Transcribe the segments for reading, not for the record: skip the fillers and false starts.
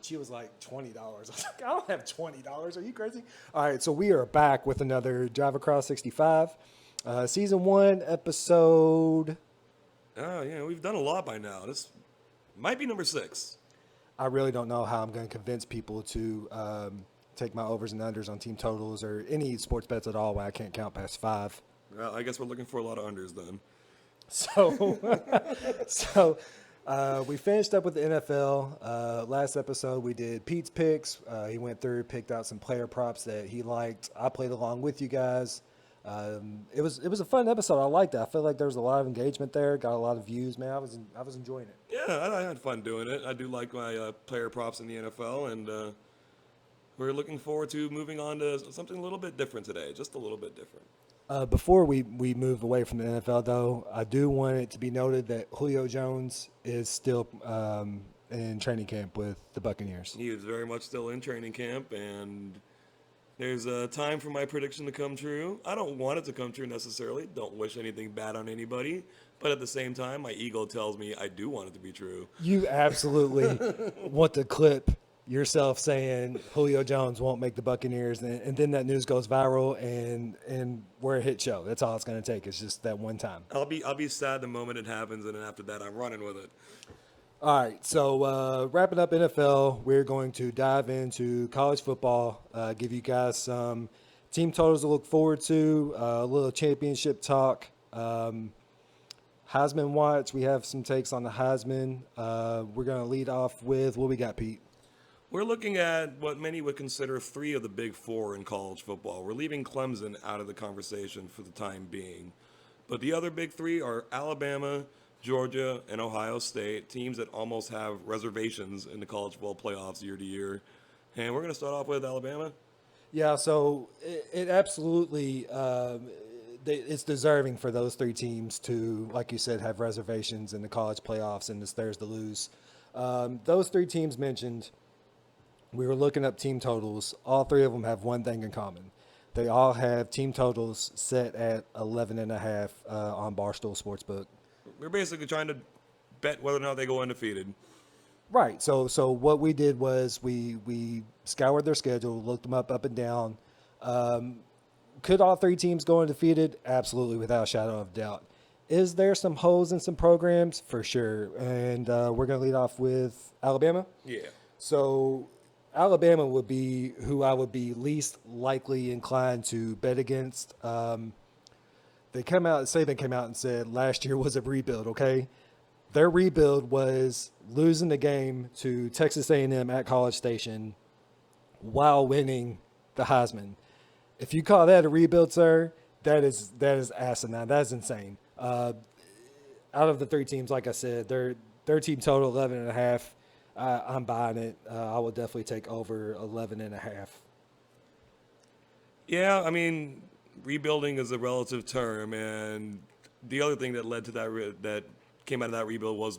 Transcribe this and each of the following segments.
she was like $20. I was like, I don't have $20. Are you crazy? All right, so we are back with another Drive Across 65. Season 1, episode... Oh, yeah, we've done a lot by now. This might be number 6. I really don't know how I'm going to convince people to take my overs and unders on team totals or any sports bets at all when I can't count past 5. Well, I guess we're looking for a lot of unders then. So, we finished up with the NFL. Last episode, we did Pete's picks. He went through, picked out some player props that he liked. I played along with you guys. It was a fun episode. I liked it. I feel like there was a lot of engagement there. Got a lot of views. Man, I was enjoying it. Yeah, I had fun doing it. I do like my player props in the NFL, and we're looking forward to moving on to something a little bit different today. Just a little bit different. Before we move away from the NFL, though, I do want it to be noted that Julio Jones is still in training camp with the Buccaneers. He is very much still in training camp, and there's a time for my prediction to come true. I don't want it to come true necessarily. Don't wish anything bad on anybody. But at the same time, my ego tells me I do want it to be true. You absolutely want to clip yourself saying Julio Jones won't make the Buccaneers, and then that news goes viral, and we're a hit show. That's all it's going to take. It's just that one time. I'll be sad the moment it happens, and then after that, I'm running with it. All right, so wrapping up NFL, we're going to dive into college football, give you guys some team totals to look forward to, a little championship talk, Heisman watch. We have some takes on the Heisman. We're going to lead off with what we got, Pete. We're looking at what many would consider 3 of the big 4 in college football. We're leaving Clemson out of the conversation for the time being. But the other big 3 are Alabama, Georgia, and Ohio State, teams that almost have reservations in the college football playoffs year to year. And we're going to start off with Alabama. Yeah, so it absolutely it's deserving for those 3 teams to, like you said, have reservations in the college playoffs and it's theirs to lose. Those 3 teams mentioned, we were looking up team totals. All 3 of them have one thing in common. They all have team totals set at 11.5 on Barstool Sportsbook. We're basically trying to bet whether or not they go undefeated. Right. So what we did was we scoured their schedule, looked them up and down. Could all 3 teams go undefeated? Absolutely, without a shadow of doubt. Is there some holes in some programs? For sure. And we're going to lead off with Alabama. Yeah. So Alabama would be who I would be least likely inclined to bet against. Saban came out and said last year was a rebuild, okay? Their rebuild was losing the game to Texas A&M at College Station while winning the Heisman. If you call that a rebuild, sir, that is asinine. That is insane. Out of the 3 teams, like I said, their team total 11.5. I'm buying it. I will definitely take over 11.5. Yeah, I mean, rebuilding is a relative term, and the other thing that led to that came out of that rebuild was,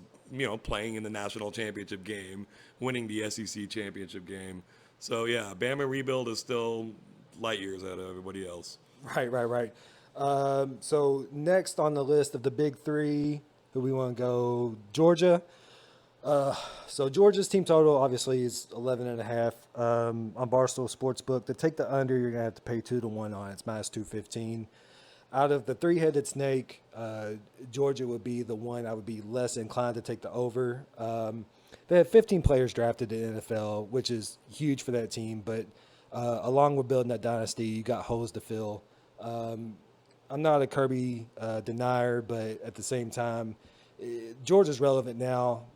playing in the national championship game, winning the SEC championship game. So yeah, Bama rebuild is still light years out of everybody else. Right. So next on the list of the big 3, who we want to go, Georgia. So Georgia's team total obviously is 11.5 on Barstool Sportsbook. To take the under, you're gonna have to pay 2-1 on it. It's -215. Out of the 3-headed snake, Georgia would be the one I would be less inclined to take the over. They have 15 players drafted in the NFL, which is huge for that team. But along with building that dynasty, you got holes to fill. I'm not a Kirby denier, but at the same time, Georgia's relevant now.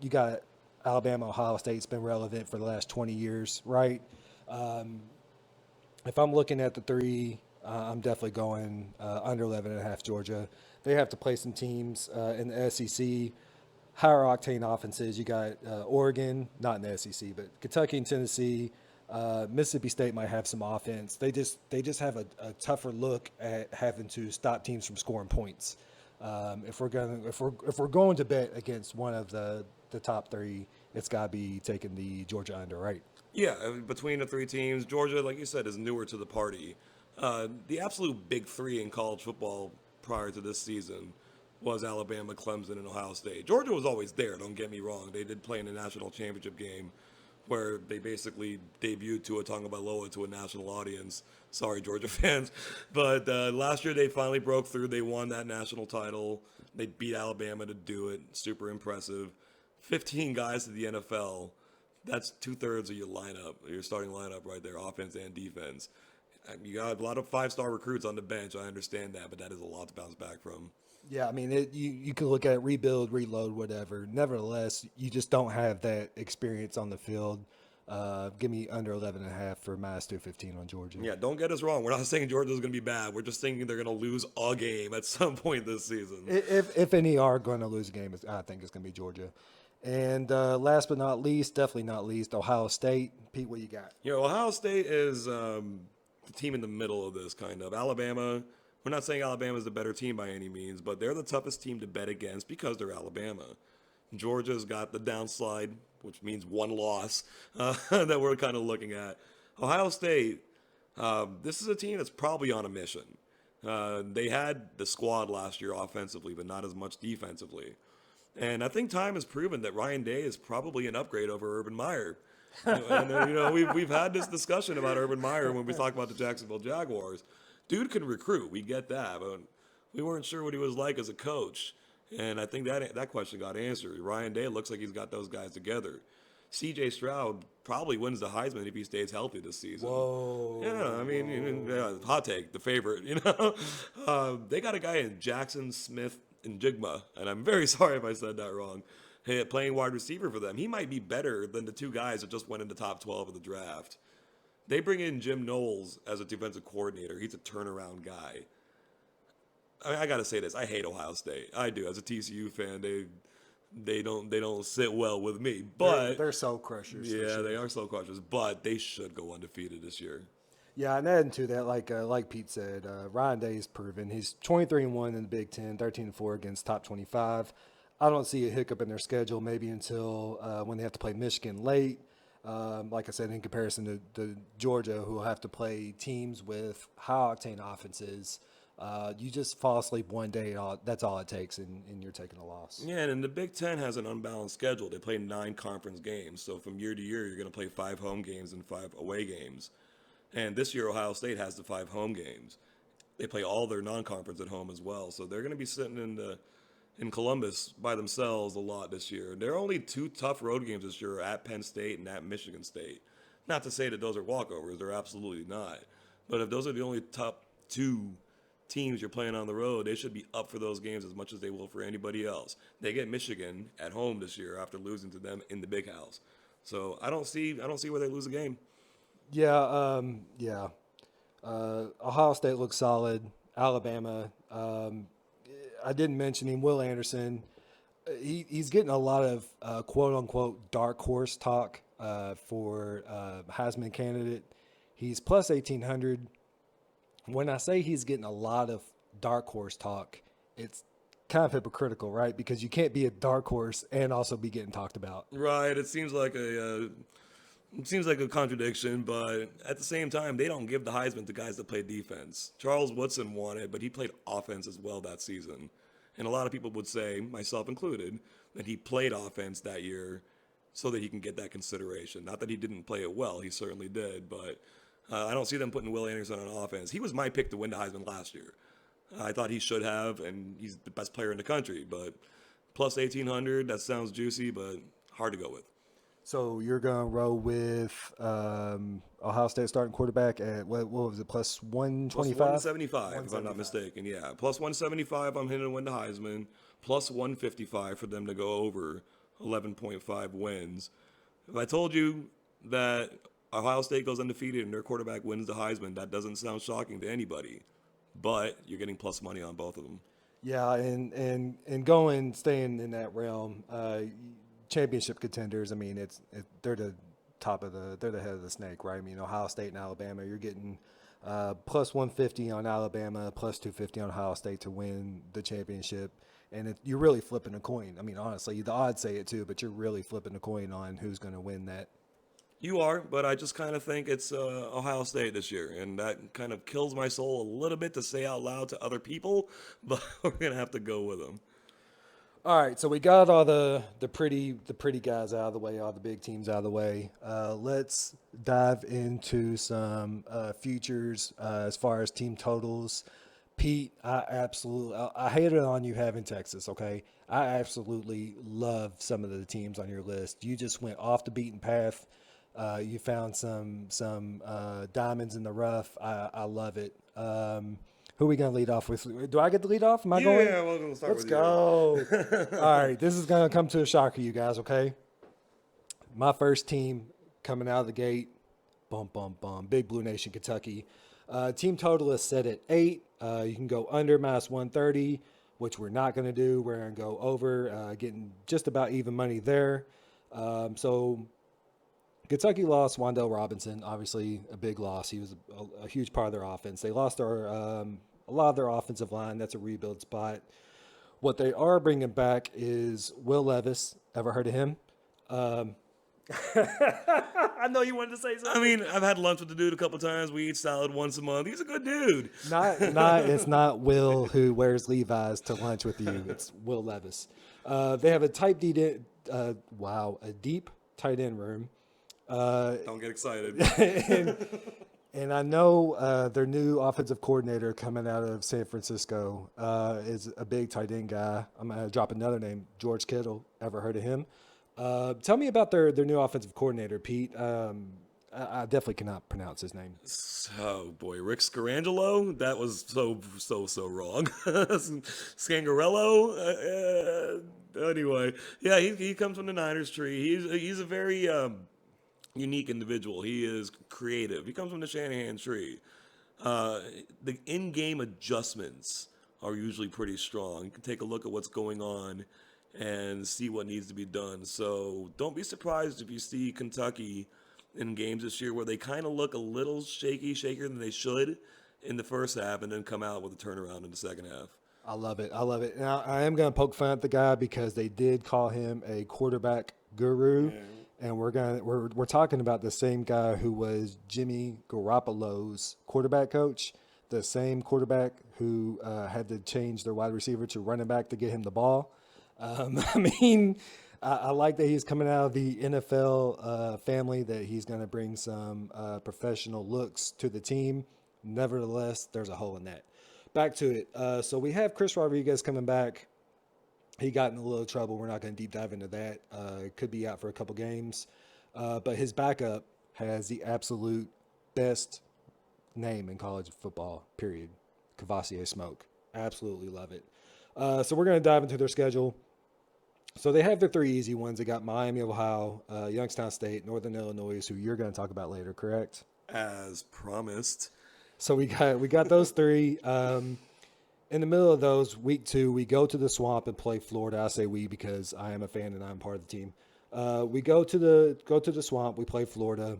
You got Alabama, Ohio State's been relevant for the last 20 years, right? If I'm looking at the 3, I'm definitely going under 11.5 Georgia. They have to play some teams in the SEC, higher octane offenses. You got Oregon, not in the SEC, but Kentucky and Tennessee. Mississippi State might have some offense. They just have a tougher look at having to stop teams from scoring points. If we're going to bet against one of the top 3, it's got to be taking the Georgia under, right? Yeah, between the 3 teams, Georgia, like you said, is newer to the party. The absolute big 3 in college football prior to this season was Alabama, Clemson, and Ohio State. Georgia was always there, don't get me wrong. They did play in the national championship game. where they basically debuted Tua Tagovailoa to a national audience. Sorry, Georgia fans. But last year they finally broke through. They won that national title. They beat Alabama to do it. Super impressive. 15 guys to the NFL. That's 2/3 of your lineup, your starting lineup right there, offense and defense. You got a lot of 5-star recruits on the bench. I understand that, but that is a lot to bounce back from. Yeah, I mean, you can look at it, rebuild, reload, whatever. Nevertheless, you just don't have that experience on the field. Give me under 11.5 for -215 on Georgia. Yeah, don't get us wrong. We're not saying Georgia's going to be bad. We're just thinking they're going to lose a game at some point this season. If any are going to lose a game, I think it's going to be Georgia. And last but not least, definitely not least, Ohio State. Pete, what you got? Ohio State is the team in the middle of this, kind of. Alabama, we're not saying Alabama's the better team by any means, but they're the toughest team to bet against because they're Alabama. Georgia's got the downslide, which means one loss that we're kind of looking at. Ohio State, this is a team that's probably on a mission. They had the squad last year offensively, but not as much defensively. And I think time has proven that Ryan Day is probably an upgrade over Urban Meyer. We've had this discussion about Urban Meyer when we talk about the Jacksonville Jaguars. Dude can recruit, we get that, but we weren't sure what he was like as a coach. And I think that question got answered. Ryan Day looks like he's got those guys together. C.J. Stroud probably wins the Heisman if he stays healthy this season. Whoa. Yeah, I mean, hot take, the favorite, They got a guy in Jackson Smith and Jigma, and I'm very sorry if I said that wrong, playing wide receiver for them. He might be better than the two guys that just went in the top 12 of the draft. They bring in Jim Knowles as a defensive coordinator. He's a turnaround guy. I got to say this. I hate Ohio State. I do. As a TCU fan, they don't sit well with me. But they're soul crushers. Yeah, they are soul crushers. But they should go undefeated this year. Yeah, and adding to that, like Pete said, Ryan Day is proven. He's 23-1 in the Big Ten, 13-4 against top 25. I don't see a hiccup in their schedule maybe until when they have to play Michigan late. Like I said, in comparison to Georgia, who will have to play teams with high-octane offenses. You just fall asleep one day, that's all it takes, and you're taking a loss. Yeah, and the Big Ten has an unbalanced schedule. They play 9 conference games. So from year to year, you're going to play 5 home games and 5 away games. And this year, Ohio State has the 5 home games. They play all their non-conference at home as well. So they're going to be sitting in Columbus by themselves a lot this year. There are only 2 tough road games this year at Penn State and at Michigan State. Not to say that those are walkovers. They're absolutely not. But if those are the only top 2 teams you're playing on the road, they should be up for those games as much as they will for anybody else. They get Michigan at home this year after losing to them in the Big House. So I don't see where they lose a game. Yeah. Ohio State looks solid. Alabama. I didn't mention him. Will Anderson. He's getting a lot of quote unquote dark horse talk for Heisman candidate. He's plus 1,800. When I say he's getting a lot of dark horse talk, it's kind of hypocritical, right? Because you can't be a dark horse and also be getting talked about. Right. It seems like a contradiction, but at the same time, they don't give the Heisman to guys that play defense. Charles Woodson won it, but he played offense as well that season. And a lot of people would say, myself included, that he played offense that year so that he can get that consideration. Not that he didn't play it well, he certainly did, but I don't see them putting Will Anderson on offense. He was my pick to win the Heisman last year. I thought he should have, and he's the best player in the country, but plus 1,800, that sounds juicy, but hard to go with. So you're going to roll with Ohio State starting quarterback at, what was it, plus 125? Plus 175, if I'm not mistaken. Yeah, plus 175 I'm hitting to win the Heisman. Plus 155 for them to go over 11.5 wins. If I told you that Ohio State goes undefeated and their quarterback wins the Heisman, that doesn't sound shocking to anybody. But you're getting plus money on both of them. Yeah, and staying in that realm, championship contenders. I mean, they're the they're the head of the snake, right? I mean, Ohio State and Alabama, you're getting plus 150 on Alabama, plus 250 on Ohio State to win the championship, and you're really flipping a coin. I mean, honestly, the odds say it too, but you're really flipping a coin on who's going to win that. You are, but I just kind of think it's Ohio State this year, and that kind of kills my soul a little bit to say out loud to other people, but we're going to have to go with them. All right, so we got all the pretty guys out of the way, all the big teams out of the way. Let's dive into some futures as far as team totals. Pete, I hate it on you having Texas. Okay, I absolutely love some of the teams on your list. You just went off the beaten path. You found some diamonds in the rough. I love it. Who are we gonna lead off with? Do I get to lead off? Am I going? Yeah, we're gonna start Let's with go. All right, this is gonna come to a shocker, you guys. Okay, my first team coming out of the gate, bum bum bum, Big Blue Nation, Kentucky. Team total is set at 8. You can go under -130, which we're not going to do. We're going to go over, getting just about even money there. So Kentucky lost Wandell Robinson, obviously a big loss. He was a huge part of their offense. They lost a lot of their offensive line. That's a rebuild spot. What they are bringing back is Will Levis. Ever heard of him? I know you wanted to say something. I mean, I've had lunch with the dude a couple times. We eat salad once a month. He's a good dude. It's not Will who wears Levi's to lunch with you. It's Will Levis. They have a deep tight end room. Don't get excited. and I know their new offensive coordinator coming out of San Francisco is a big tight end guy. I'm going to drop another name, George Kittle. Ever heard of him? Tell me about their new offensive coordinator, Pete. I definitely cannot pronounce his name. Oh boy, Rick Scarangelo. That was so wrong. Scangarello. Anyway, yeah, he comes from the Niners tree. He's a very unique individual. He is creative. He comes from the Shanahan tree. The in-game adjustments are usually pretty strong. You can take a look at what's going on and see what needs to be done. So don't be surprised if you see Kentucky in games this year where they kind of look a little shakier than they should in the first half and then come out with a turnaround in the second half. I love it. Now, I am going to poke fun at the guy because they did call him a quarterback guru. Yeah. And we're talking about the same guy who was Jimmy Garoppolo's quarterback coach, the same quarterback who had to change their wide receiver to running back to get him the ball. I like that he's coming out of the NFL family, that he's going to bring some professional looks to the team. Nevertheless, there's a hole in that. Back to it. So we have Chris Rodriguez coming back. He got in a little trouble. We're not going to deep dive into that. Could be out for a couple games. But his backup has the absolute best name in college football, period. Cavassier Smoke. Absolutely love it. So we're going to dive into their schedule. So they have their 3 easy ones. They got Miami, Ohio, Youngstown State, Northern Illinois, who you're going to talk about later, correct? As promised. So we got those 3. In the middle of those, week 2, we go to the Swamp and play Florida. I say we because I am a fan and I'm part of the team. We go to the Swamp. We play Florida.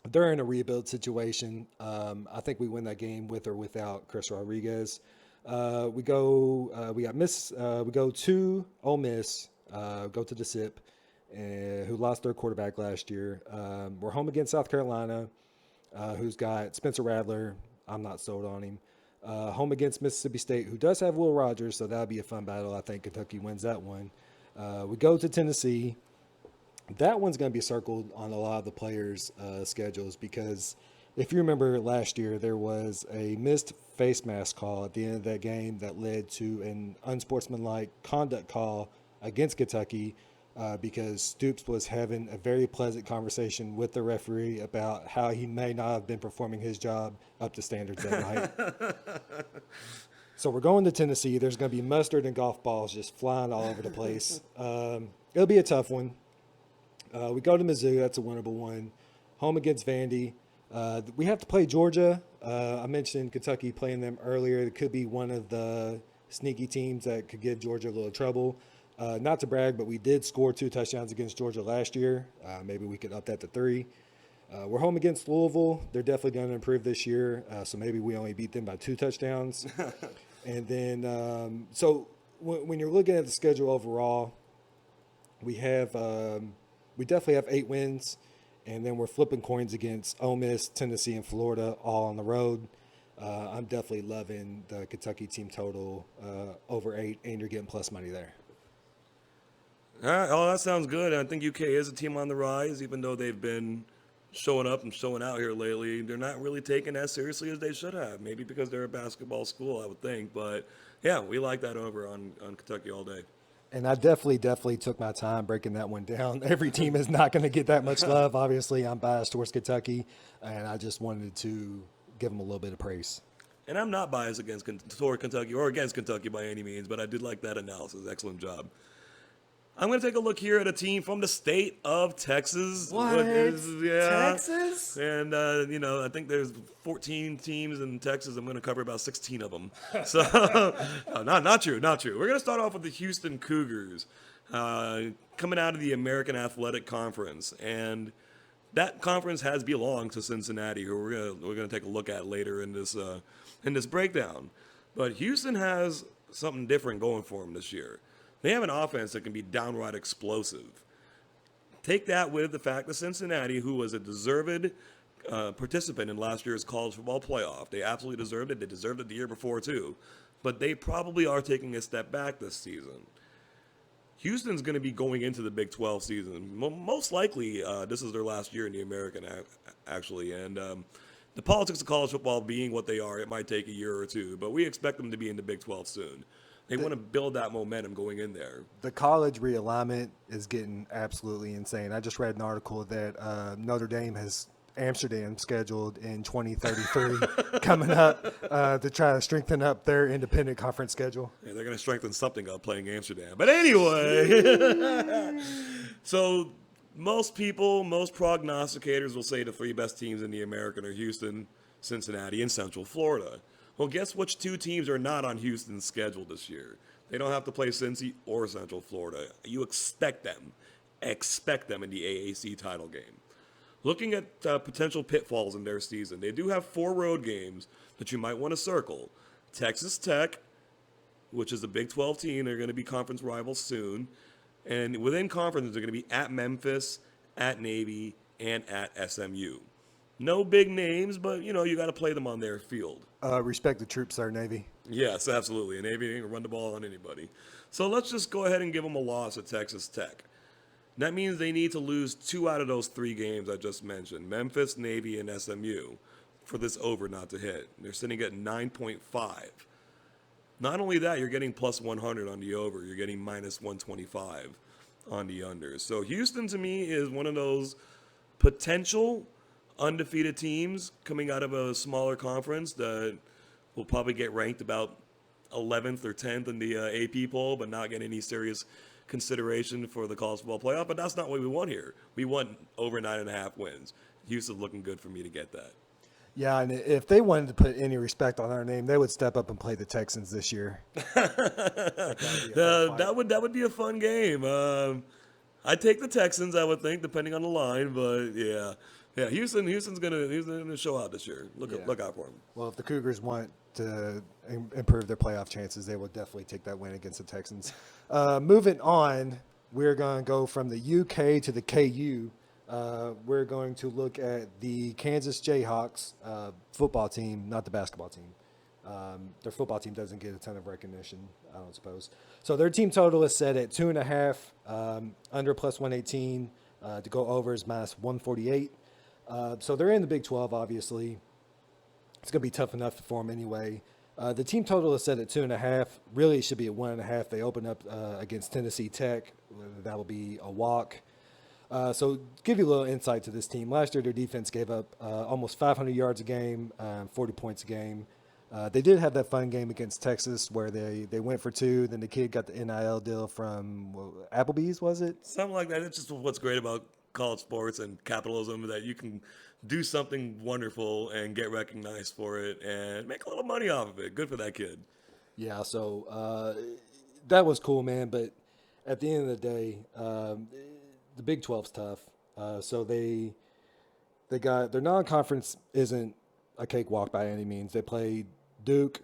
They're in a rebuild situation. I think we win that game with or without Chris Rodriguez. We go to Ole Miss, go to the SIP, who lost their quarterback last year. We're home against South Carolina, who's got Spencer Rattler. I'm not sold on him. Home against Mississippi State, who does have Will Rogers, so that'll be a fun battle. I think Kentucky wins that one. We go to Tennessee. That one's going to be circled on a lot of the players' schedules because if you remember last year, there was a missed face mask call at the end of that game that led to an unsportsmanlike conduct call against Kentucky because Stoops was having a very pleasant conversation with the referee about how he may not have been performing his job up to standards that night. So we're going to Tennessee. There's going to be mustard and golf balls just flying all over the place. It'll be a tough one. We go to Mizzou. That's a winnable one. Home against Vandy. We have to play Georgia. I mentioned Kentucky playing them earlier. It could be one of the sneaky teams that could give Georgia a little trouble. Not to brag, but we did score 2 touchdowns against Georgia last year. Maybe we could up that to 3. We're home against Louisville. They're definitely going to improve this year, so maybe we only beat them by 2 touchdowns. And then, so when you're looking at the schedule overall, we definitely have 8 wins. And then we're flipping coins against Ole Miss, Tennessee, and Florida, all on the road. I'm definitely loving the Kentucky team total over 8, and you're getting plus money there. Oh, that sounds good. I think UK is a team on the rise, even though they've been showing up and showing out here lately. They're not really taken as seriously as they should have. Maybe because they're a basketball school, I would think. But yeah, we like that over on Kentucky all day. And I definitely took my time breaking that one down. Every team is not going to get that much love. Obviously, I'm biased towards Kentucky, and I just wanted to give them a little bit of praise. And I'm not biased toward Kentucky or against Kentucky by any means, but I did like that analysis. Excellent job. I'm going to take a look here at a team from the state of Texas. What? Yeah. Texas? And, I think there's 14 teams in Texas. I'm going to cover about 16 of them. So, no, not true. We're going to start off with the Houston Cougars coming out of the American Athletic Conference. And that conference has belonged to Cincinnati, who we're going to take a look at later in this breakdown. But Houston has something different going for them this year. They have an offense that can be downright explosive. Take that with the fact that Cincinnati, who was a deserved participant in last year's college football playoff, they absolutely deserved it. They deserved it the year before, too. But they probably are taking a step back this season. Houston's going to be going into the Big 12 season. Most likely, this is their last year in the American, actually. And the politics of college football being what they are, it might take a year or two. But we expect them to be in the Big 12 soon. They want to build that momentum going in there. The college realignment is getting absolutely insane. I just read an article that Notre Dame has Amsterdam scheduled in 2033 coming up to try to strengthen up their independent conference schedule. Yeah, they're going to strengthen something up playing Amsterdam. But anyway, so most prognosticators will say the three best teams in the American are Houston, Cincinnati, and Central Florida. Well, guess which two teams are not on Houston's schedule this year? They don't have to play Cincy or Central Florida. You expect them in the AAC title game. Looking at potential pitfalls in their season, they do have 4 road games that you might want to circle. Texas Tech, which is a Big 12 team, they're going to be conference rivals soon. And within conferences, they're going to be at Memphis, at Navy, and at SMU. No big names, but, you got to play them on their field. Respect the troops, our Navy. Yes, absolutely. And Navy ain't gonna run the ball on anybody. So let's just go ahead and give them a loss at Texas Tech. That means they need to lose 2 out of those 3 games I just mentioned, Memphis, Navy, and SMU, for this over not to hit. They're sitting at 9.5. Not only that, you're getting plus 100 on the over. You're getting minus 125 on the under. So Houston, to me, is one of those potential undefeated teams coming out of a smaller conference that will probably get ranked about 11th or 10th in the AP poll, but not get any serious consideration for the college football playoff. But that's not what we want here. We want over 9.5 wins. Houston's looking good for me to get that. Yeah, and if they wanted to put any respect on our name, they would step up and play the Texans this year. That would be a fun game. I'd take the Texans, I would think, depending on the line. But yeah, Houston's gonna show out this year. Look out for them. Well, if the Cougars want to improve their playoff chances, they will definitely take that win against the Texans. Moving on, we're going to go from the UK to the KU. We're going to look at the Kansas Jayhawks football team, not the basketball team. Their football team doesn't get a ton of recognition, I don't suppose. So their team total is set at 2.5, under plus 118. To go over is minus 148. So they're in the Big 12, obviously. It's going to be tough enough for them anyway. The team total is set at 2.5. Really, it should be at 1.5. They open up against Tennessee Tech. That will be a walk. So give you a little insight to this team. Last year, their defense gave up almost 500 yards a game, 40 points a game. They did have that fun game against Texas where they went for 2. Then the kid got the NIL deal from Applebee's, was it? Something like that. It's just what's great about college sports and capitalism, that you can do something wonderful and get recognized for it and make a little money off of it. Good for that kid. Yeah, so that was cool, man. But at the end of the day, the Big 12's tough. So they got their non-conference isn't a cakewalk by any means. They played Duke,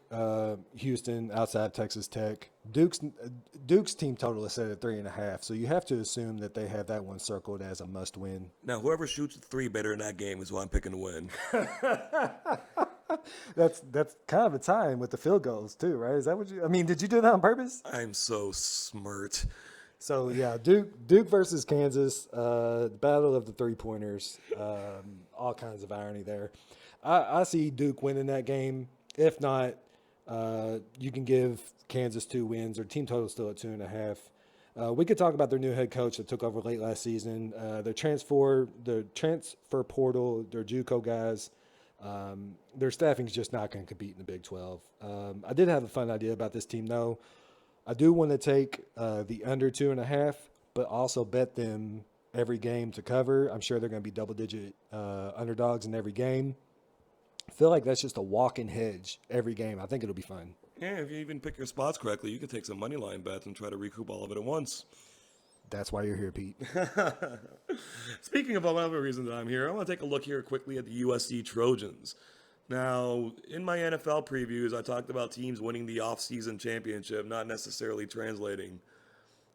Houston, outside Texas Tech. Duke's team total is set at 3.5, so you have to assume that they have that one circled as a must-win. Now, whoever shoots 3 better in that game is who I'm picking to win. That's kind of a time with the field goals too, right? Is that what you? I mean, did you do that on purpose? I'm so smart. So yeah, Duke versus Kansas, the battle of the 3-pointers. All kinds of irony there. I see Duke winning that game. If not, you can give Kansas 2 wins. Their team total still at 2.5. We could talk about their new head coach that took over late last season. The transfer portal, their JUCO guys. Their staffing's just not going to compete in the Big 12. I did have a fun idea about this team though. I do want to take the under 2.5, but also bet them every game to cover. I'm sure they're going to be double-digit underdogs in every game. I feel like that's just a walking hedge every game. I think it'll be fun. Yeah, if you even pick your spots correctly, you could take some money line bets and try to recoup all of it at once. That's why you're here, Pete. Speaking of another reason that I'm here, I want to take a look here quickly at the USC Trojans. Now, in my NFL previews, I talked about teams winning the off-season championship, not necessarily translating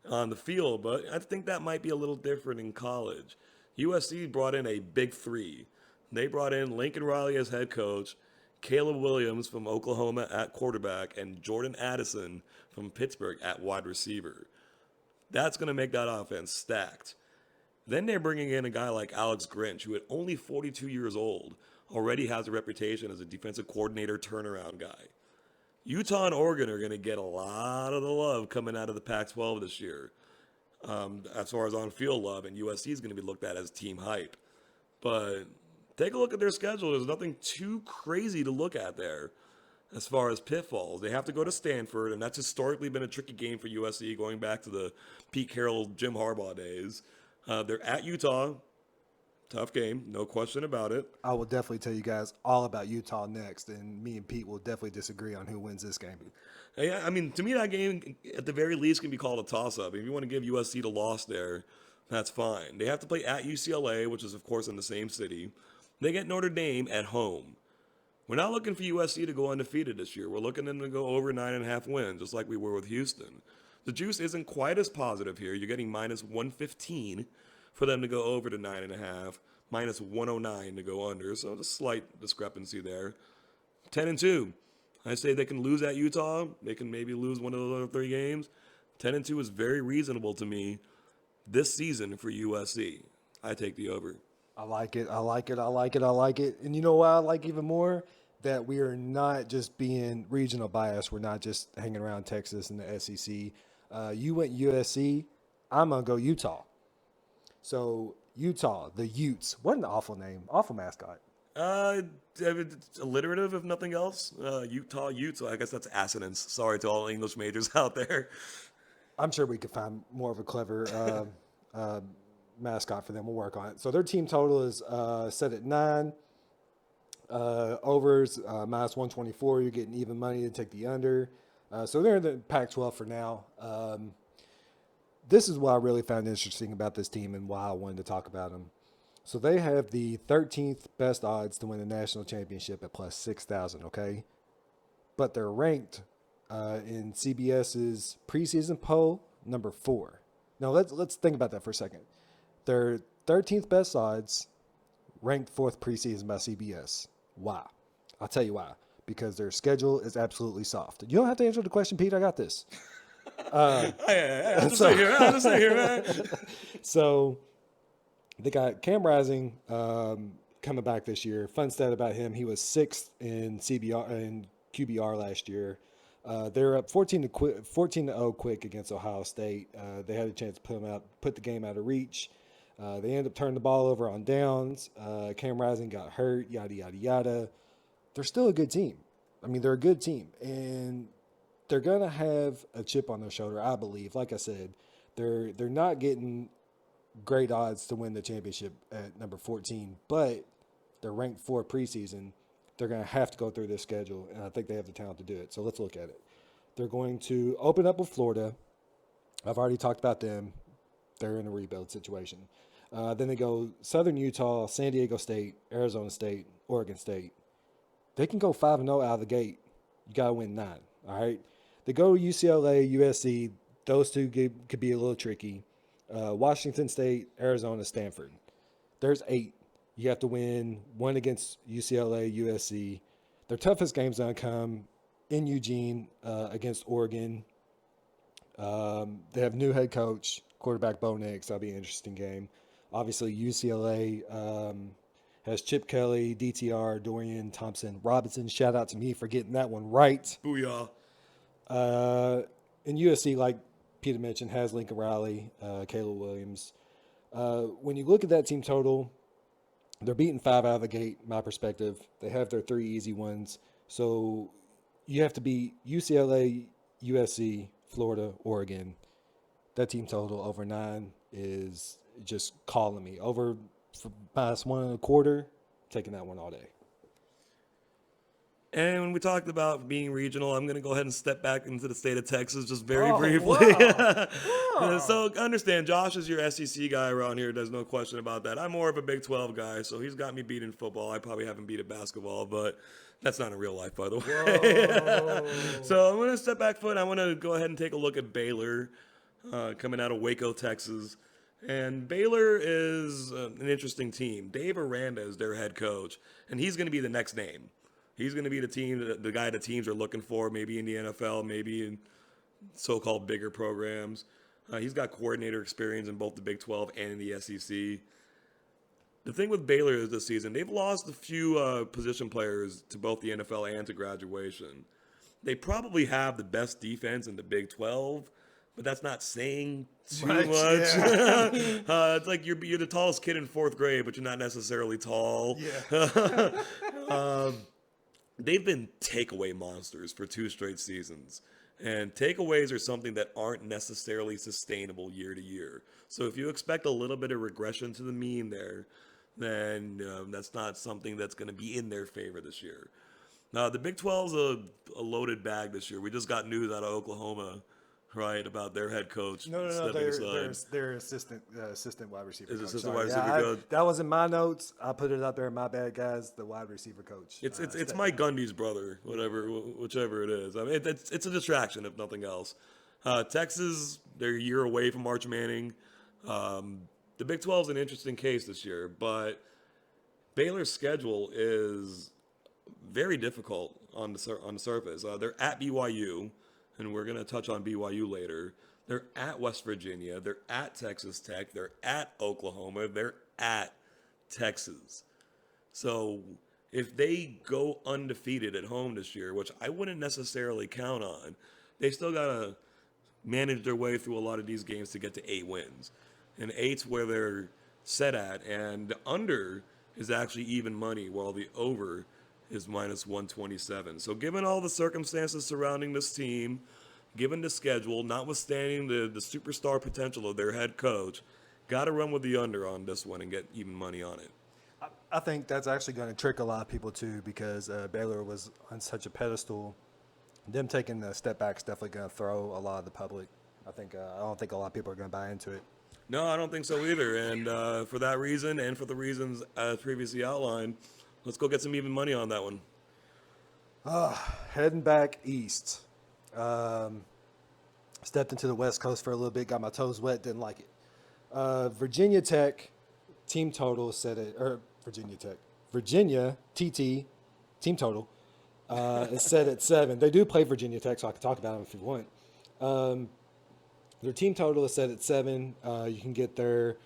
on the field, but I think that might be a little different in college. USC brought in a big 3. They brought in Lincoln Riley as head coach, Caleb Williams from Oklahoma at quarterback, and Jordan Addison from Pittsburgh at wide receiver. That's going to make that offense stacked. Then they're bringing in a guy like Alex Grinch, who at only 42 years old, already has a reputation as a defensive coordinator turnaround guy. Utah and Oregon are going to get a lot of the love coming out of the Pac-12 this year. As far as on-field love, and USC is going to be looked at as team hype. But take a look at their schedule. There's nothing too crazy to look at there as far as pitfalls. They have to go to Stanford, and that's historically been a tricky game for USC going back to the Pete Carroll, Jim Harbaugh days. They're at Utah. Tough game, no question about it. I will definitely tell you guys all about Utah next, and me and Pete will definitely disagree on who wins this game. Yeah, I mean, to me, that game, at the very least, can be called a toss-up. If you want to give USC the loss there, that's fine. They have to play at UCLA, which is, of course, in the same city. They get Notre Dame at home. We're not looking for USC to go undefeated this year. We're looking them to go over 9.5 wins, just like we were with Houston. The juice isn't quite as positive here. You're getting minus 115 for them to go over to 9.5, minus 109 to go under. So a slight discrepancy there. 10-2. I say they can lose at Utah. They can maybe lose one of those other 3 games. 10-2 is very reasonable to me this season for USC. I take the over. I like it. I like it. I like it. I like it. And you know what I like even more? That we are not just being regional biased. We're not just hanging around Texas and the SEC. You went USC. I'm going to go Utah. So Utah, the Utes. What an awful name. Awful mascot. It's alliterative, if nothing else. Utah Utes. So I guess that's assonance. Sorry to all English majors out there. I'm sure we could find more of a clever mascot for them. We'll work on it. So their team total is set at 9. Overs minus 124. You're getting even money to take the under. So they're in the Pac-12 for now. This is what I really found interesting about this team and why I wanted to talk about them. So they have the 13th best odds to win the national championship at plus 6,000, okay? But they're ranked in CBS's preseason poll number 4. Now let's think about that for a second. They're 13th best odds, ranked 4th preseason by CBS. Why? I'll tell you why. Because their schedule is absolutely soft. You don't have to answer the question, Pete. I got this. I'll just stay here, man. So they got Cam Rising coming back this year. Fun stat about him: he was 6th in QBR last year. They're up 14-0 quick against Ohio State. They had a chance to put the game out of reach. They ended up turning the ball over on downs. Cam Rising got hurt. Yada yada yada. They're still a good team. I mean, they're a good team, and they're gonna have a chip on their shoulder, I believe. Like I said, they're not getting great odds to win the championship at number 14, but they're ranked 4 preseason. They're gonna have to go through this schedule, and I think they have the talent to do it. So let's look at it. They're going to open up with Florida. I've already talked about them. They're in a rebuild situation. Then they go Southern Utah, San Diego State, Arizona State, Oregon State. They can go 5-0 out of the gate. You got to win 9, all right? They go UCLA, USC. Those two could be a little tricky. Washington State, Arizona, Stanford. There's 8. You have to win 1 against UCLA, USC. Their toughest game's going to come in Eugene against Oregon. They have new head coach, quarterback Bo Nix. That'll be an interesting game. Obviously, UCLA has Chip Kelly, DTR, Dorian Thompson Robinson. Shout out to me for getting that one right. Booyah. And USC, like Peter mentioned, has Lincoln Riley, Caleb Williams. When you look at that team total, they're beating 5 out of the gate, my perspective. They have their 3 easy ones. So you have to beat UCLA, USC, Florida, Oregon. That team total over 9 is just calling me. Over for -1.25, taking that one all day. And when we talked about being regional, I'm going to go ahead and step back into the state of Texas just very Oh, briefly. wow. So understand, Josh is your SEC guy around here. There's no question about that. I'm more of a Big 12 guy, so he's got me beat in football. I probably haven't beat at basketball, but that's not in real life, by the way. So I'm going to step back foot. I want to go ahead and take a look at Baylor coming out of Waco, Texas. And Baylor is an interesting team. Dave Aranda is their head coach, and he's going to be the next name. He's going to be the guy the teams are looking for, maybe in the NFL, maybe in so-called bigger programs. He's got coordinator experience in both the Big 12 and in the SEC. The thing with Baylor is this season, they've lost a few position players to both the NFL and to graduation. They probably have the best defense in the Big 12, but that's not saying too much. Yeah. It's like you're the tallest kid in 4th grade, but you're not necessarily tall. Yeah. They've been takeaway monsters for 2 straight seasons. And takeaways are something that aren't necessarily sustainable year to year. So if you expect a little bit of regression to the mean there, then that's not something that's going to be in their favor this year. Now, the Big 12's a loaded bag this year. We just got news out of Oklahoma, right, about their head coach stepping aside. They're assistant wide receiver Is coach. assistant Sorry. wide receiver coach? That was in my notes. I put it out there. My bad, guys. The wide receiver coach. It's Mike Gundy's brother, whichever it is. I mean, it's a distraction if nothing else. Texas, they're a year away from Arch Manning. The Big 12 is an interesting case this year, but Baylor's schedule is very difficult on the surface. They're at BYU, and we're going to touch on BYU later. They're at West Virginia. They're at Texas Tech. They're at Oklahoma. They're at Texas. So if they go undefeated at home this year, which I wouldn't necessarily count on, they still got to manage their way through a lot of these games to get to 8 wins. And 8's where they're set at. And the under is actually even money, while the over is -127. So given all the circumstances surrounding this team, given the schedule, notwithstanding the superstar potential of their head coach, got to run with the under on this one and get even money on it. I think that's actually going to trick a lot of people too, because Baylor was on such a pedestal. Them taking a step back is definitely going to throw a lot of the public. I don't think a lot of people are going to buy into it. No, I don't think so either. And for that reason, and for the reasons previously outlined, let's go get some even money on that one. Heading back east. Stepped into the West Coast for a little bit, got my toes wet, didn't like it. Virginia Tech team total set at, or Virginia TT team total is set at 7. They do play Virginia Tech, so I can talk about them if you want. Their team total is set at 7. You can get their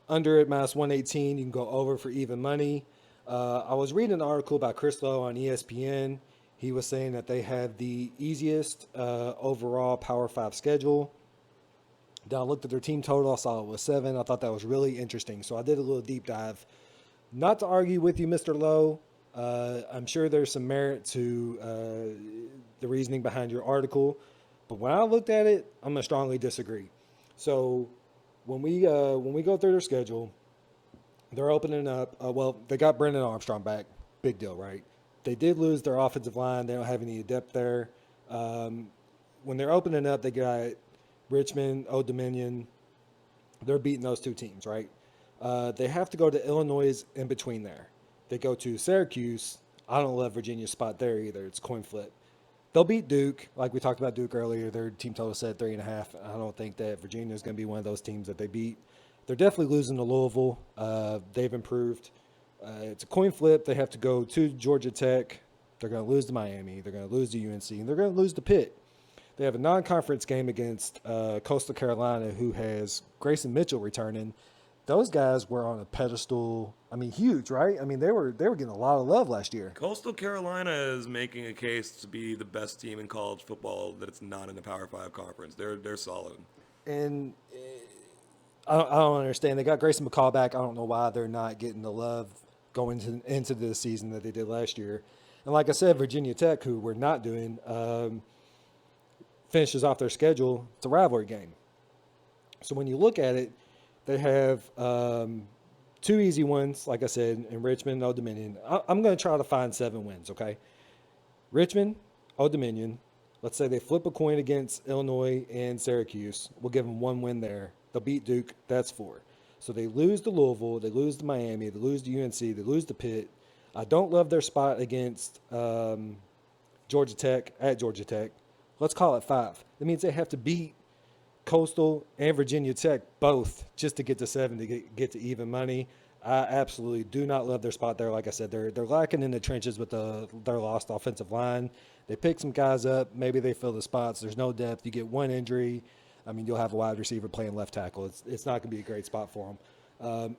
under at -118. You can go over for even money. I was reading an article about Chris Lowe on ESPN. He was saying that they have the easiest overall Power 5 schedule. Then I looked at their team total. I saw it was 7. I thought that was really interesting. So I did a little deep dive. Not to argue with you, Mr. Lowe. I'm sure there's some merit to the reasoning behind your article. But when I looked at it, I'm going to strongly disagree. So when we go through their schedule, they're opening up. They got Brendan Armstrong back. Big deal, right? They did lose their offensive line. They don't have any depth there. When they're opening up, they got Richmond, Old Dominion. They're beating those 2 teams, right? They have to go to Illinois in between there. They go to Syracuse. I don't love Virginia's spot there either. It's coin flip. They'll beat Duke. Like we talked about Duke earlier, their team total said 3.5. I don't think that Virginia is going to be one of those teams that they beat. They're definitely losing to Louisville. They've improved. It's a coin flip. They have to go to Georgia Tech. They're going to lose to Miami. They're going to lose to UNC. And they're going to lose to Pitt. They have a non-conference game against Coastal Carolina, who has Grayson Mitchell returning. Those guys were on a pedestal. I mean, huge, right? I mean, they were getting a lot of love last year. Coastal Carolina is making a case to be the best team in college football that it's not in the Power 5 conference. They're solid. And I don't understand. They got Grayson McCall back. I don't know why they're not getting the love going into the season that they did last year. And like I said, Virginia Tech, who we're not doing, finishes off their schedule. It's a rivalry game. So when you look at it, they have two easy ones, like I said, in Richmond, Old Dominion. I'm going to try to find 7 wins, okay? Richmond, Old Dominion. Let's say they flip a coin against Illinois and Syracuse. We'll give them 1 win there. They'll beat Duke. That's 4. So they lose to Louisville. They lose to Miami. They lose to UNC. They lose to Pitt. I don't love their spot against Georgia Tech, at Georgia Tech. Let's call it 5. That means they have to beat Coastal and Virginia Tech both just to get to 7 to get to even money. I absolutely do not love their spot there. Like I said, they're lacking in the trenches with their lost offensive line. They pick some guys up. Maybe they fill the spots. There's no depth. You get one injury. I mean, you'll have a wide receiver playing left tackle. It's not going to be a great spot for them.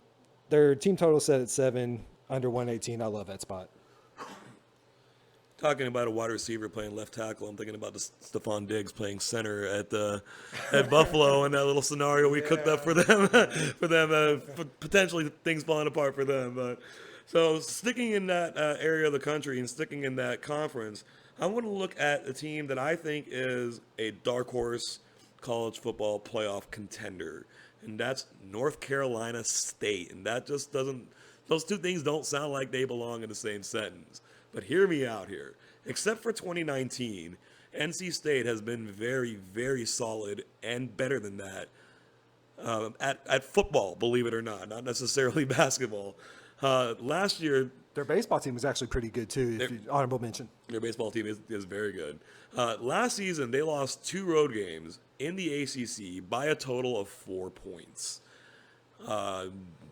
Their team total set at 7, under 118. I love that spot. Talking about a wide receiver playing left tackle, I'm thinking about Stephon Diggs playing center at Buffalo and that little scenario we cooked up for them, potentially things falling apart for them. But so sticking in that area of the country and sticking in that conference, I want to look at a team that I think is a dark horse college football playoff contender, and that's North Carolina State. And that just doesn't, those two things don't sound like they belong in the same sentence. But hear me out here. Except for 2019, NC State has been very, very solid and better than that at football, believe it or not necessarily basketball. Last year, their baseball team was actually pretty good too, honorable mention. Their baseball team is very good. Last season, they lost 2 road games in the ACC by a total of 4 points.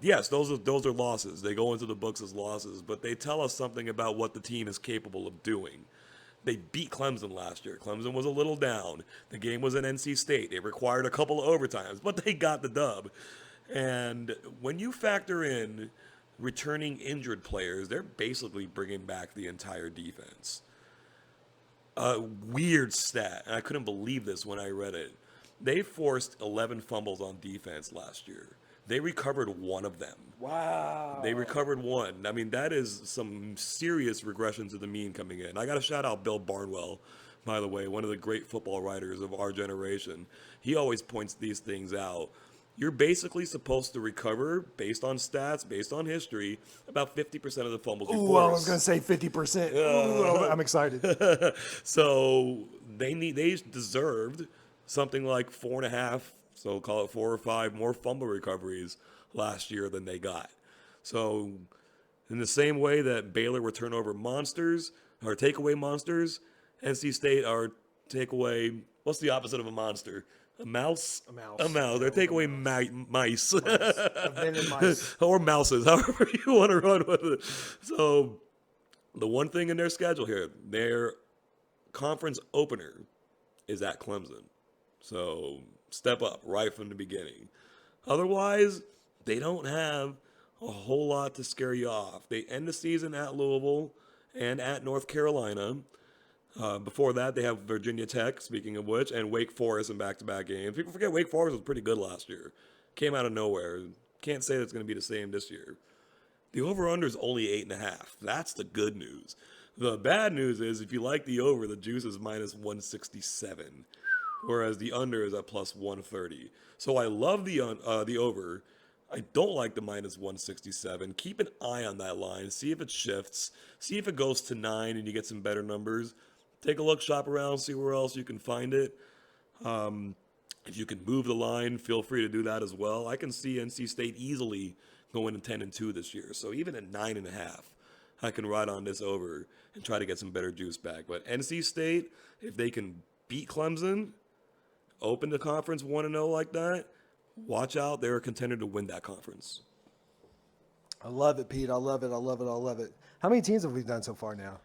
Yes, those are losses. They go into the books as losses, but they tell us something about what the team is capable of doing. They beat Clemson last year. Clemson was a little down. The game was in NC State. It required a couple of overtimes, but they got the dub. And when you factor in returning injured players, they're basically bringing back the entire defense. A weird stat, and I couldn't believe this when I read it. They forced 11 fumbles on defense last year. They recovered 1 of them. Wow. They recovered 1. I mean, that is some serious regression to the mean coming in. I got to shout out Bill Barnwell, by the way, one of the great football writers of our generation. He always points these things out. You're basically supposed to recover, based on stats, based on history, about 50% of the fumbles you force. Ooh, I was going to say 50%. Ooh, I'm excited. So they deserved something like 4.5, so call it 4 or 5 more fumble recoveries last year than they got. So in the same way that Baylor were turnover monsters, or takeaway monsters, NC State are takeaway, what's the opposite of a monster? A mouse? A mouse. A mouse. They're takeaway mice. Abandoned mice. Or mouses, however you want to run with it. So the one thing in their schedule here, their conference opener is at Clemson. So step up right from the beginning. Otherwise, they don't have a whole lot to scare you off. They end the season at Louisville and at North Carolina. Before that, they have Virginia Tech, speaking of which, and Wake Forest in back-to-back games. People forget Wake Forest was pretty good last year. Came out of nowhere. Can't say it's going to be the same this year. The over-under is only 8.5. That's the good news. The bad news is, if you like the over, the juice is minus 167. Whereas the under is at plus 130. So I love the over. I don't like the minus 167. Keep an eye on that line. See if it shifts. See if it goes to 9 and you get some better numbers. Take a look, shop around, see where else you can find it. If you can move the line, feel free to do that as well. I can see NC State easily going to 10-2 this year. So even at 9.5, I can ride on this over and try to get some better juice back. But NC State, if they can beat Clemson, open the conference 1-0 like that, watch out. They're a contender to win that conference. I love it, Pete. I love it. I love it. I love it. How many teams have we done so far now?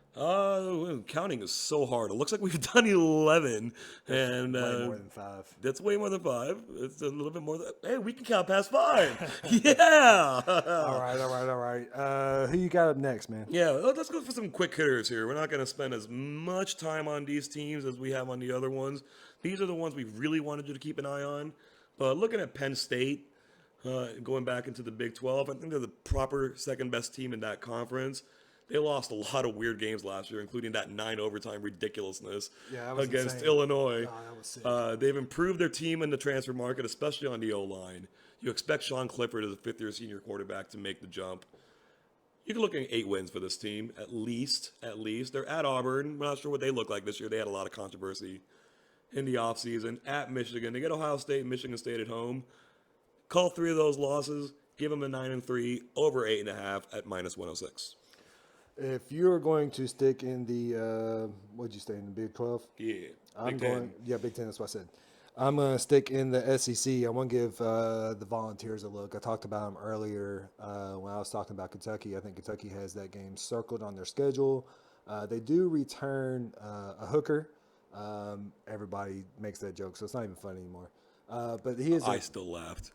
Counting is so hard. It looks like we've done 11, and Way more than 5. that's way more than 5. It's a little bit more than. Hey, we can count past 5. Yeah. All right, all right, all right. Who you got up next, man? Yeah, let's go for some quick hitters here. We're not going to spend as much time on these teams as we have on the other ones. These are the ones we really wanted you to keep an eye on. But looking at Penn State, going back into the Big 12, I think they're the proper second best team in that conference. They lost a lot of weird games last year, including that 9 overtime ridiculousness against insane. Illinois. Oh, that was sick. They've improved their team in the transfer market, especially on the O-line. You expect Sean Clifford as a fifth-year senior quarterback to make the jump. You can look at 8 wins for this team, at least. They're at Auburn. We're not sure what they look like this year. They had a lot of controversy in the offseason. At Michigan. They get Ohio State and Michigan State at home. Call 3 of those losses. Give them a 9-3, over 8.5 at -106. If you're going to stick in the, what'd you say, in the Big 12? Yeah. I'm Big Ten. going, yeah, Big 10, that's what I said. I'm going to stick in the SEC. I want to give the Volunteers a look. I talked about them earlier when I was talking about Kentucky. I think Kentucky has that game circled on their schedule. They do return a hooker. Everybody makes that joke, so it's not even funny anymore. But he is. I still laughed.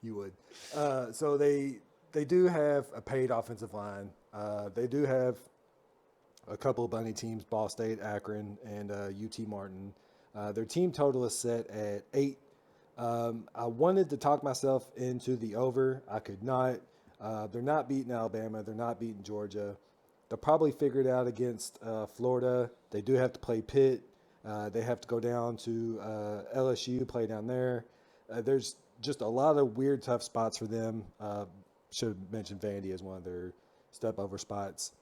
You would. So they do have a paid offensive line. They do have a couple of bunny teams, Ball State, Akron, and UT Martin. Their team total is set at 8. I wanted to talk myself into the over. I could not. They're not beating Alabama. They're not beating Georgia. They'll probably figure it out against Florida. They do have to play Pitt. They have to go down to LSU, play down there. There's just a lot of weird, tough spots for them. Should have mentioned Vandy as one of their step-over spots.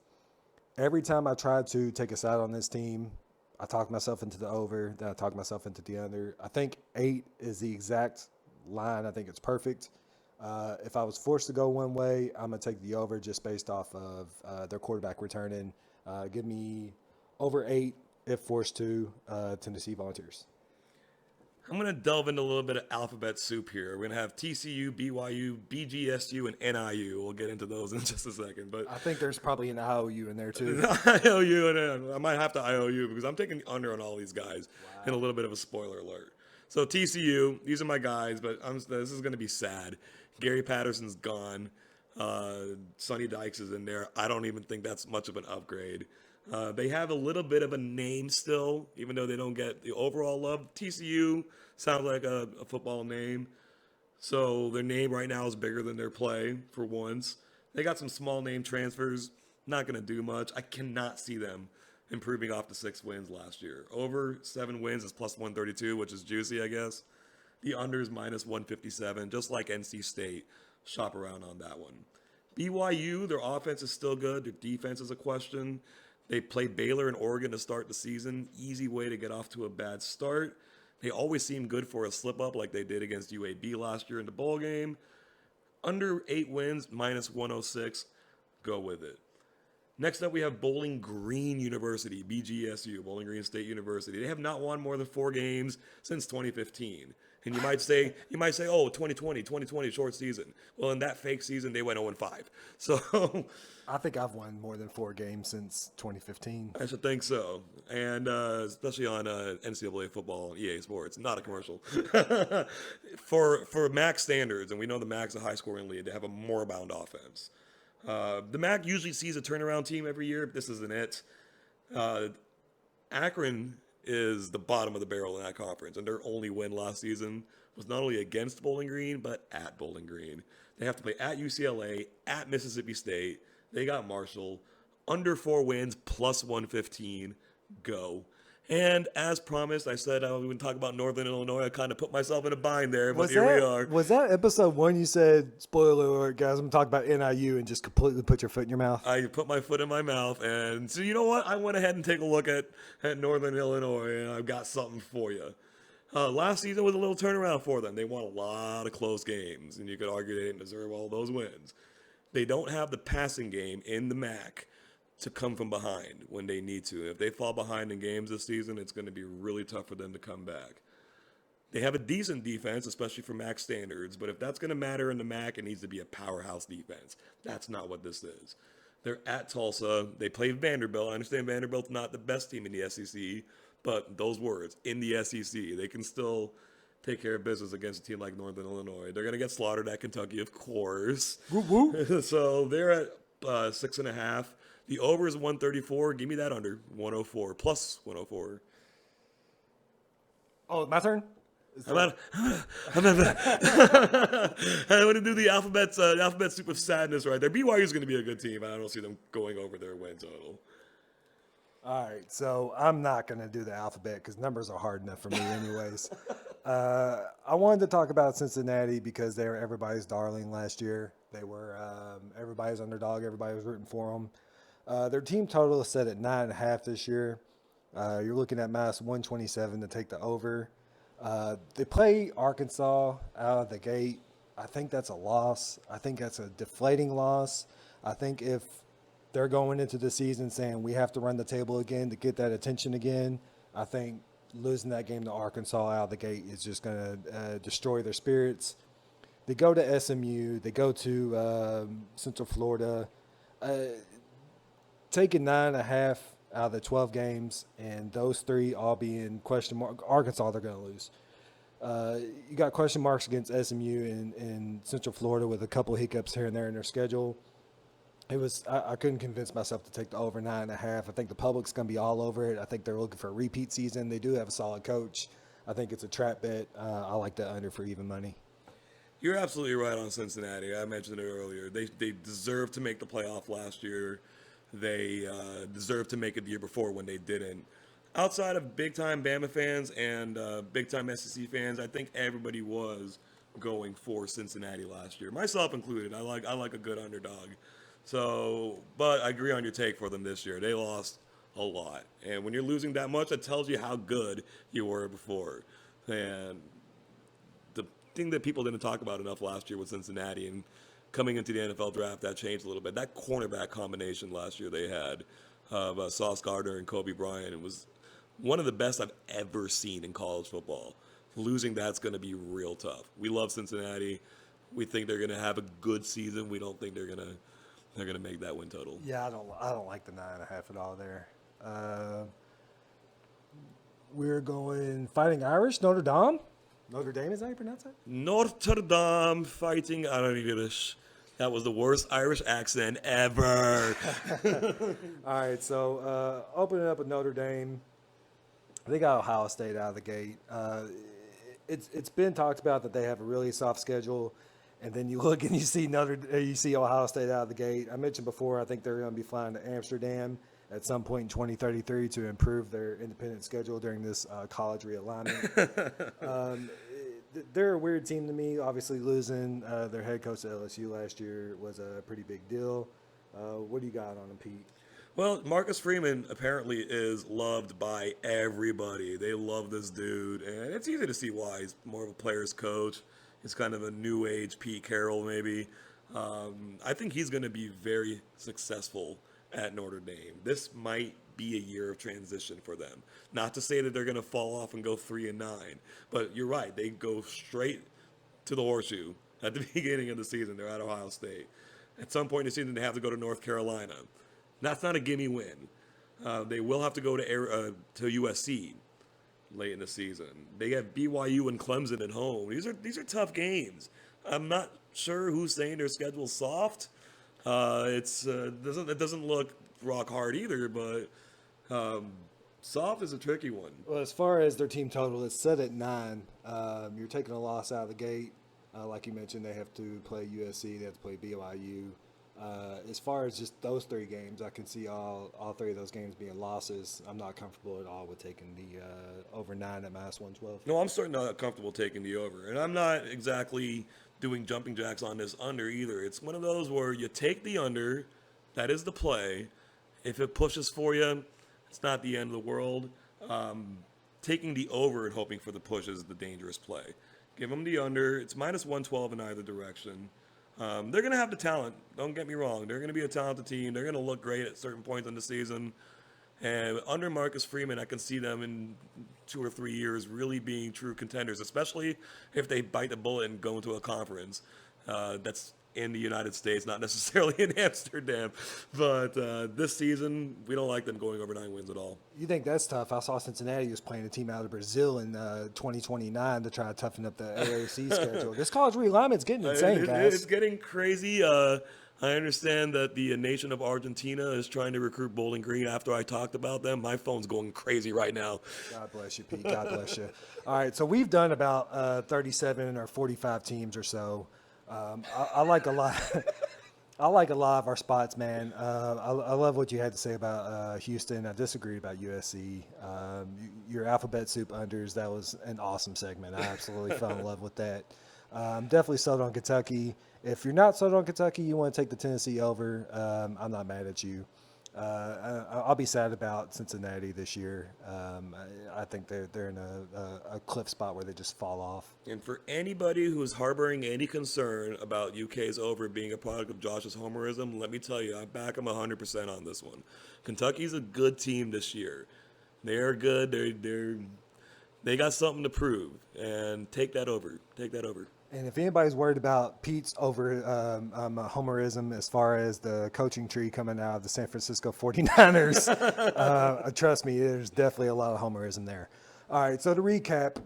Every time I try to take a side on this team, I talk myself into the over, then I talk myself into the under. I think 8 is the exact line. I think it's perfect. If I was forced to go one way, I'm going to take the over just based off of their quarterback returning. Give me over 8 if forced to, Tennessee Volunteers. I'm going to delve into a little bit of alphabet soup here. We're going to have TCU, BYU, BGSU, and NIU. We'll get into those in just a second. But I think there's probably an IOU in there too. IOU, and I might have to IOU because I'm taking the under on all these guys. Wow. And a little bit of a spoiler alert. So TCU, these are my guys, but this is going to be sad. Gary Patterson's gone. Sonny Dykes is in there. I don't even think that's much of an upgrade. They have a little bit of a name still, even though they don't get the overall love. TCU sounds like a football name. So their name right now is bigger than their play for once. They got some small name transfers. Not going to do much. I cannot see them improving off the 6 wins last year. Over 7 wins is plus 132, which is juicy, I guess. The under is minus 157, just like NC State. Shop around on that one. BYU, their offense is still good. Their defense is a question. They play Baylor and Oregon to start the season. Easy way to get off to a bad start. They always seem good for a slip-up like they did against UAB last year in the bowl game. Under 8 wins, minus 106. Go with it. Next up, we have Bowling Green University, BGSU, Bowling Green State University. They have not won more than 4 games since 2015. And you might say, oh, 2020, short season. Well, in that fake season, they went 0-5. So I think I've won more than 4 games since 2015. I should think so. And especially on NCAA football, EA Sports, not a commercial. For MAC standards, and we know the MAC's a high-scoring league, they have a moribund offense. The MAC usually sees a turnaround team every year. This isn't it. Akron is the bottom of the barrel in that conference, and their only win last season was not only against Bowling Green, but at Bowling Green. They have to play at UCLA, at Mississippi State. They got Marshall. Under 4 wins, plus 115. Go. And as promised, I said we would talk about Northern Illinois. I kind of put myself in a bind there, but here we are. Was that episode 1 you said, spoiler alert, guys, I'm talking about NIU, and just completely put your foot in your mouth? I put my foot in my mouth, and so you know what? I went ahead and take a look at Northern Illinois, and I've got something for you. Last season was a little turnaround for them. They won a lot of close games, and you could argue they didn't deserve all those wins. They don't have the passing game in the MAC to come from behind when they need to. If they fall behind in games this season, it's going to be really tough for them to come back. They have a decent defense, especially for MAC standards, but if that's going to matter in the MAC, it needs to be a powerhouse defense. That's not what this is. They're at Tulsa. They play Vanderbilt. I understand Vanderbilt's not the best team in the SEC, but those words, in the SEC, they can still take care of business against a team like Northern Illinois. They're going to get slaughtered at Kentucky, of course. Woo woo. So they're at 6.5. The over is 134. Give me that under 104 plus 104. Oh, my turn. I'm going to do the alphabet soup of sadness right there. BYU is going to be a good team. I don't see them going over their win total. All right, so I'm not going to do the alphabet because numbers are hard enough for me anyways. I wanted to talk about Cincinnati because they were everybody's darling last year. They were everybody's underdog. Everybody was rooting for them. Their team total is set at 9.5 this year. You're looking at minus 127 to take the over. They play Arkansas out of the gate. I think that's a loss. I think that's a deflating loss. I think if they're going into the season saying we have to run the table again to get that attention again, I think losing that game to Arkansas out of the gate is just going to destroy their spirits. They go to SMU. They go to Central Florida. Taking 9.5 out of the 12 games, and those 3 all being question mark. Arkansas, they're going to lose. You got question marks against SMU and Central Florida with a couple hiccups here and there in their schedule. I couldn't convince myself to take the over 9.5. I think the public's going to be all over it. I think they're looking for a repeat season. They do have a solid coach. I think it's a trap bet. I like that under for even money. You're absolutely right on Cincinnati. I mentioned it earlier. They deserved to make the playoff last year. They deserved to make it the year before when they didn't. Outside of big-time Bama fans and big-time SEC fans, I think everybody was going for Cincinnati last year, myself included. I like a good underdog. So, but I agree on your take for them this year. They lost a lot, and when you're losing that much, that tells you how good you were before. And the thing that people didn't talk about enough last year with Cincinnati and coming into the NFL draft, that changed a little bit. That cornerback combination last year they had of Sauce Gardner and Kobe Bryant, it was one of the best I've ever seen in college football. Losing that's going to be real tough. We love Cincinnati. We think they're going to have a good season. We don't think they're going to make that win total. Yeah, I don't like the 9.5 at all there. We're going Fighting Irish, Notre Dame. Notre Dame, is that how you pronounce it? Notre Dame Fighting Irish. That was the worst Irish accent ever. All right, so opening up with Notre Dame. They got Ohio State out of the gate. It's been talked about that they have a really soft schedule, and then you look and you see Ohio State out of the gate. I mentioned before I think they're going to be flying to Amsterdam at some point in 2033 to improve their independent schedule during this college realignment. They're a weird team to me. Obviously, losing their head coach at LSU last year was a pretty big deal. What do you got on them, Pete? Well, Marcus Freeman apparently is loved by everybody. They love this dude, and it's easy to see why. He's more of a player's coach. He's kind of a new age Pete Carroll, maybe. I think he's going to be very successful at Notre Dame. This might be a year of transition for them. Not to say that they're going to fall off and go 3-9, but you're right. They go straight to the horseshoe at the beginning of the season. They're at Ohio State. At some point in the season, they have to go to North Carolina. That's not a gimme win. They will have to go to USC late in the season. They have BYU and Clemson at home. These are tough games. I'm not sure who's saying their schedule's soft. It doesn't look rock hard either, but soft is a tricky one. Well, as far as their team total, it's set at 9. You're taking a loss out of the gate. Like you mentioned, they have to play USC. They have to play BYU. As far as just those 3 games, I can see all 3 of those games being losses. I'm not comfortable at all with taking the over 9 at minus 112. No, I'm certainly not comfortable taking the over. And I'm not exactly doing jumping jacks on this under either. It's one of those where you take the under. That is the play. If it pushes for you, it's not the end of the world. Taking the over and hoping for the push is the dangerous play. Give them the under. It's minus 112 in either direction. They're going to have the talent. Don't get me wrong. They're going to be a talented team. They're going to look great at certain points in the season. And under Marcus Freeman, I can see them in 2 or 3 years really being true contenders, especially if they bite the bullet and go into a conference that's in the United States, not necessarily in Amsterdam. But this season, we don't like them going over 9 wins at all. You think that's tough? I saw Cincinnati was playing a team out of Brazil in 2029 to try to toughen up the AAC schedule. This college realignment's getting insane, guys. It's getting crazy. I understand that the nation of Argentina is trying to recruit Bowling Green. After I talked about them, my phone's going crazy right now. God bless you, Pete. God bless you. All right, so we've done about 37 or 45 teams or so. I like a lot. I like a lot of our spots, man. I love what you had to say about Houston. I disagreed about USC. Your alphabet soup unders, that was an awesome segment. I absolutely fell in love with that. I'm definitely sold on Kentucky. If you're not sold on Kentucky, you want to take the Tennessee over, I'm not mad at you. I'll be sad about Cincinnati this year. I think they're in a cliff spot where they just fall off. And for anybody who is harboring any concern about UK's over being a product of Josh's homerism, let me tell you, I back him 100% on this one. Kentucky's a good team this year. They are good. They got something to prove, and take that over. Take that over. And if anybody's worried about Pete's over homerism as far as the coaching tree coming out of the San Francisco 49ers, trust me, there's definitely a lot of homerism there. All right, so to recap,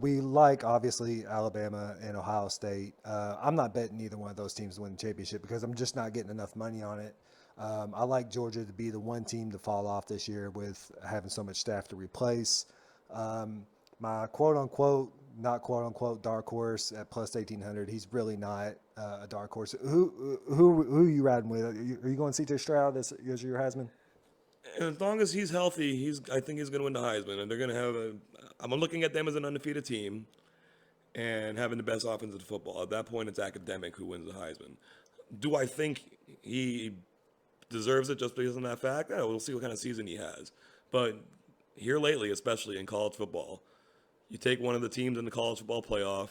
we like, obviously, Alabama and Ohio State. I'm not betting either one of those teams to win the championship because I'm just not getting enough money on it. I like Georgia to be the one team to fall off this year with having so much staff to replace. My quote-unquote, not quote-unquote dark horse at plus 1,800. He's really not a dark horse. Who are you riding with? Are you going CJ Stroud as your Heisman? As long as he's healthy, I think he's going to win the Heisman. And they're going to have I'm looking at them as an undefeated team and having the best offense in football. At that point, it's academic who wins the Heisman. Do I think he deserves it just because of that fact? We'll see what kind of season he has. But here lately, especially in college football, you take one of the teams in the college football playoff,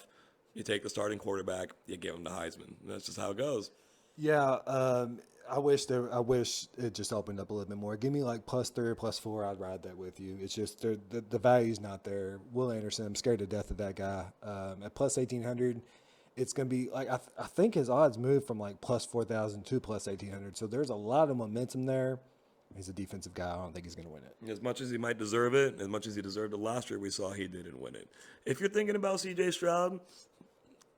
you take the starting quarterback, you give him the Heisman. That's just how it goes. Yeah, I wish it just opened up a little bit more. Give me like plus 3 or plus 4, I'd ride that with you. It's just the value's not there. Will Anderson, I'm scared to death of that guy. At plus 1,800, it's going to be like I think his odds moved from like plus 4,000 to plus 1,800. So there's a lot of momentum there. He's a defensive guy. I don't think he's going to win it. As much as he might deserve it, as much as he deserved it last year, we saw he didn't win it. If you're thinking about C.J. Stroud,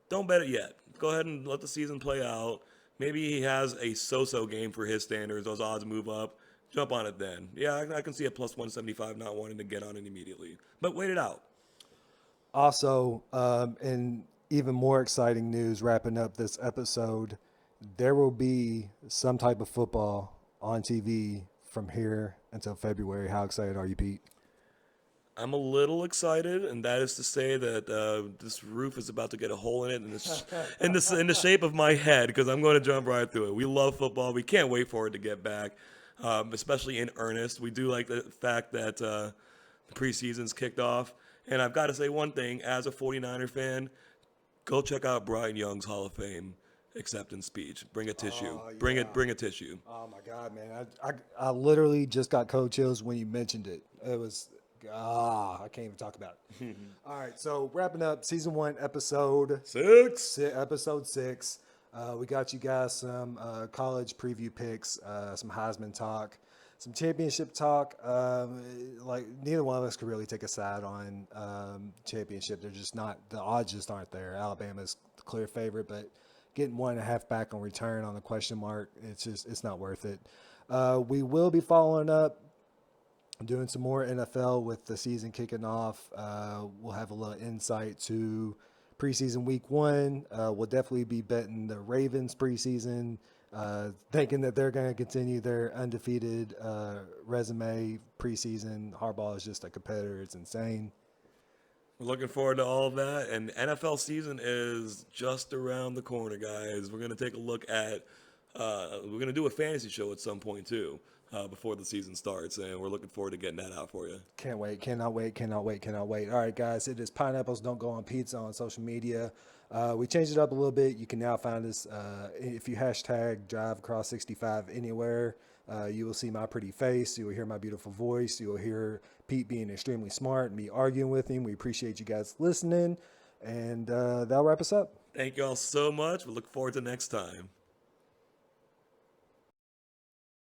don't bet it yet. Go ahead and let the season play out. Maybe he has a so-so game for his standards. Those odds move up. Jump on it then. Yeah, I can see a plus 175 not wanting to get on it immediately. But wait it out. Also, in even more exciting news, wrapping up this episode, there will be some type of football on TV from here until February. How excited are you, Pete? I'm a little excited, and that is to say that this roof is about to get a hole in it in the shape of my head, because I'm going to jump right through it. We love football. We can't wait for it to get back, especially in earnest. We do like the fact that the preseason's kicked off. And I've got to say one thing, as a 49er fan, go check out Brian Young's Hall of Fame acceptance speech. Bring a tissue. Bring a tissue. Oh my God, man! I literally just got cold chills when you mentioned it. It was I can't even talk about it. All right, so wrapping up season 1, episode 6. Episode 6. We got you guys some college preview picks, some Heisman talk, some championship talk. Like neither one of us could really take a side on championship. They're just not, the odds just aren't there. Alabama's the clear favorite, but getting 1.5 back on return on a question mark, it's not worth it. We will be following up, doing some more NFL with the season kicking off. We'll have a little insight to preseason week 1. We'll definitely be betting the Ravens preseason, thinking that they're going to continue their undefeated resume preseason. Harbaugh is just a competitor. It's insane. We're looking forward to all of that, and NFL season is just around the corner, guys. We're going to take a look at we're going to do a fantasy show at some point, too, before the season starts, and we're looking forward to getting that out for you. Can't wait. Cannot wait. All right, guys, it is Pineapples Don't Go on Pizza on social media. We changed it up a little bit. You can now find us if you hashtag Drive Across 65 anywhere. You will see my pretty face. You will hear my beautiful voice. You will hear Pete being extremely smart and me arguing with him. We appreciate you guys listening. And that'll wrap us up. Thank you all so much. We look forward to next time.